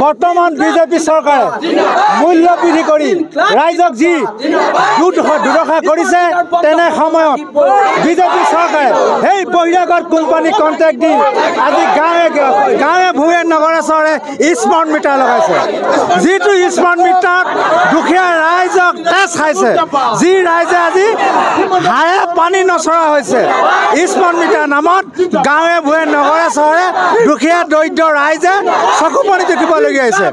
বৰ্তমান বিজেপি চৰকাৰে মূল্য বৃদ্ধি কৰি ৰাইজক যি দুৰ্দশা কৰিছে তেনে সময়ত বিজেপি চৰকাৰে সেই বহিৰাগত কোম্পানী কণ্ট্ৰেক্ট দি আজি গাঁৱে ভূঞে নগৰে চহৰে স্মাৰ্ট মিটাৰ লগাইছে যিটো স্মাৰ্ট মিটাৰত দুখীয়া ৰাইজক টেক্স খাইছে যি ৰাইজে আজি হাড়ে পানী নচৰা হৈছে স্মাৰ্ট মিটাৰ নামত গাঁৱে ভূঞে নগৰে চহৰে দুখীয়া দৰিদ্ৰ ৰাইজে চকু পানী দেখিবলগীয়া হৈছে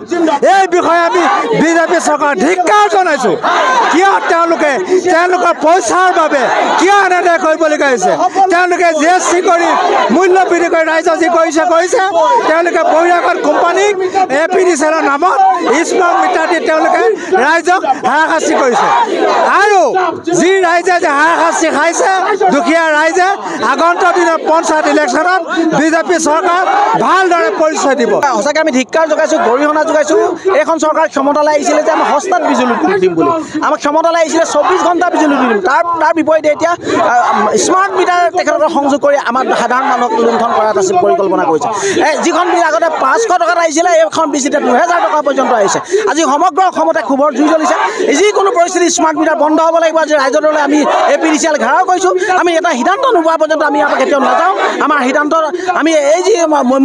এই বিষয়ে আমি বিজেপি চৰকাৰ ধিক্কাৰ জনাইছোঁ কিয় তেওঁলোকৰ পইচাৰ বাবে কিয় এনেদৰে কৰিবলগীয়া হৈছে তেওঁলোকে GST কৰি মূল্য বৃদ্ধি কৰি ৰাইজক যি কৰিছে তেওঁলোকে বহিৰাগত কোম্পানীক APDCLৰ নামত স্মাৰ্ট মিটাৰ দি তেওঁলোকে ৰাইজক হাৰাশাস্তি কৰিছে আৰু যি ৰাইজে যে হাৰাশাস্তি খাইছে দুখীয়া ৰাইজে আগন্তুক দিনৰ পঞ্চায়ত ইলেকশ্যনত বিজেপি চৰকাৰ ভালদৰে পৰিচয় দিব সঁচাকৈ আমি ধিক্কাৰ জগাইছোঁ গৰিহণা যোগাইছোঁ এইখন চৰকাৰ ক্ষমতালৈ আহিছিলে যে আমি সস্তাত বিজুলী দিম বুলি আমাক ক্ষমতালৈ আহিছিলে 24 ঘণ্টা বিজুলী দিম তাৰ বিপৰীতে এতিয়া স্মাৰ্ট মিটাৰ তেখেতসকলক সংযোগ কৰি আমাৰ সাধাৰণ মানুহক লুণ্ঠন কৰাৰ পৰিকল্পনা কৰিছে যিখন বিল আগতে 500 টকাত আহিছিলে এইখন বিল এতিয়া 2000 টকা পৰ্যন্ত আহিছে আজি সমগ্ৰ অসমতে ক্ষোভৰ জুই জ্বলিছে যিকোনো পৰিস্থিতি স্মাৰ্ট মিটাৰ বন্ধ হ'ব লাগিব আজি ৰাইজৰ দলে আমি APDCL ঘেৰাও কৰিছোঁ আমি এটা সিদ্ধান্ত নোপোৱা পৰ্যন্ত আমি ইয়াৰ পৰা কেতিয়াও নাযাওঁ আমাৰ সিদ্ধান্ত আমি এই যি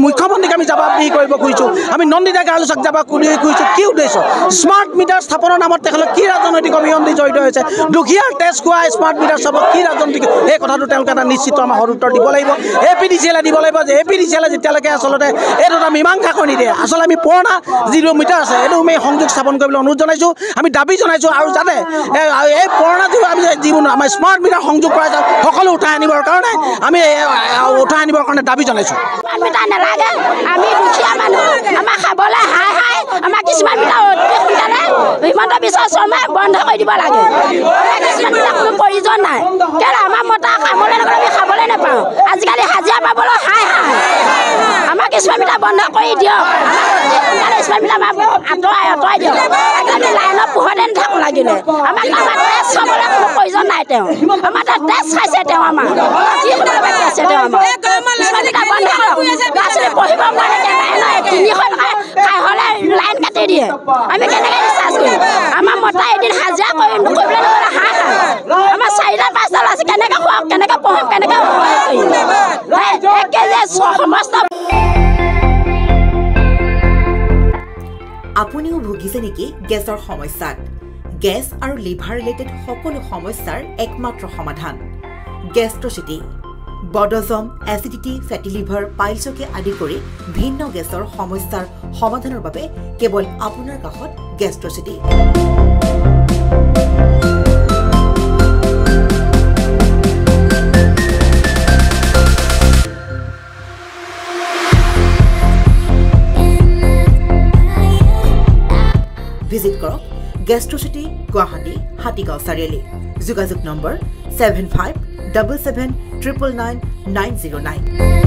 মুখ্যমন্ত্ৰীক আমি জবাবদিহি কৰিব খুজিছোঁ আমি নন্দিতা গাৰ্লছক জবাবদিহি খুজিছোঁ কি উদ্দেশ্য স্মাৰ্ট মিটাৰ স্থাপনৰ নামত তেখেতলোক কি ৰাজনৈতিক অভিসন্ধি জড়িত হৈছে দুখীয়াৰ টেক্স খোৱা স্মাৰ্ট মিটাৰ চাবক কি ৰাজনৈতিক এই কথাটো তেওঁলোকে এটা নিশ্চিত আমাৰ সদুত্তৰ দিব লাগিব APDCL দিব লাগিব যে APDCL যেতিয়ালৈকে আচলতে এইটো এটা মীমাংসা কৰি নিদিয়ে আচলতে আমি পুৰণা যিটো মিটাৰ আছে এইটো আমি সংযোগ স্থাপন কৰিবলৈ অনুৰোধ জনাইছোঁ আমি দাবী জনাইছোঁ আৰু যাতে এই পুৰণা যিবোৰ আমি যিবোৰ আমাৰ স্মাৰ্ট মিটাৰ সংযোগ কৰা যায় সকলো উঠাই আনিবৰ কাৰণে আমি উঠাই আনিবৰ কাৰণে দাবী জনাইছোঁ মিটাৰ নালাগে আমি দুখীয়া মানুহ আমাক খাবলৈ হাই আমাক কিছুমান মিটাৰ অতি সোনকালে হিমন্ত বিশ্ব শৰ্মাই বন্ধ কৰি দিব লাগে কিছুমান মিটাৰ কোনো প্ৰয়োজন নাই কেলৈ আমাৰ মতা কামলৈ নগ'লে আমি খাবলৈ নাপাওঁ আজিকালি হাজিৰা পাবলৈ হাই আমাক কিছুমান মিটাৰ বন্ধ কৰি দিয়ক সোনকালে কিছুমান মিটাৰ আঁতৰাই দিয়ক আমি লাইনত পোহৰতে নাথাকোঁ লাগিলে আমাক টেক্স খাবলৈ কোনো প্ৰয়োজন নাই তেওঁ আমাৰ তাত টেক্স খাইছে তেওঁ আমাৰ যিকোনো বাকী আছে তেওঁ আমাৰ কিছুমান মিটাৰ বন্ধ কৰক ল'ৰা ছোৱালী পঢ়িব কাৰণে নাই 300 টকা খাই হ'লে লাইন কাটি দিয়ে আমি কেনেকৈ ৰিচাৰ্জ কৰিম আমাৰ মতা এদিন হাজিৰা কৰিম কৰিবলৈ নহ'লে হাঁহ আমাৰ 4টা 5টা ল'ৰা ছোৱালী কেনেকৈ খুৱাম কেনেকৈ পঢ়িম কেনেকৈ সমস্ত আপুনিও ভুগিছে নেকি গেছৰ সমস্যাত গেছ আৰু লিভাৰ ৰিলেটেড সকলো সমস্যাৰ একমাত্ৰ সমাধান গেষ্ট্ৰচিটি বডজম এচিডিটি ফেটি লিভাৰ পাইলছকে আদি কৰি ভিন্ন গেছৰ সমস্যাৰ সমাধানৰ বাবে কেৱল আপোনাৰ কাষত গেষ্ট্ৰচিটি ভিজিট কৰক গেষ্ট্ৰচিটি গুৱাহাটী হাতীগাঁও চাৰিআলি যোগাযোগ নম্বৰ 7577999909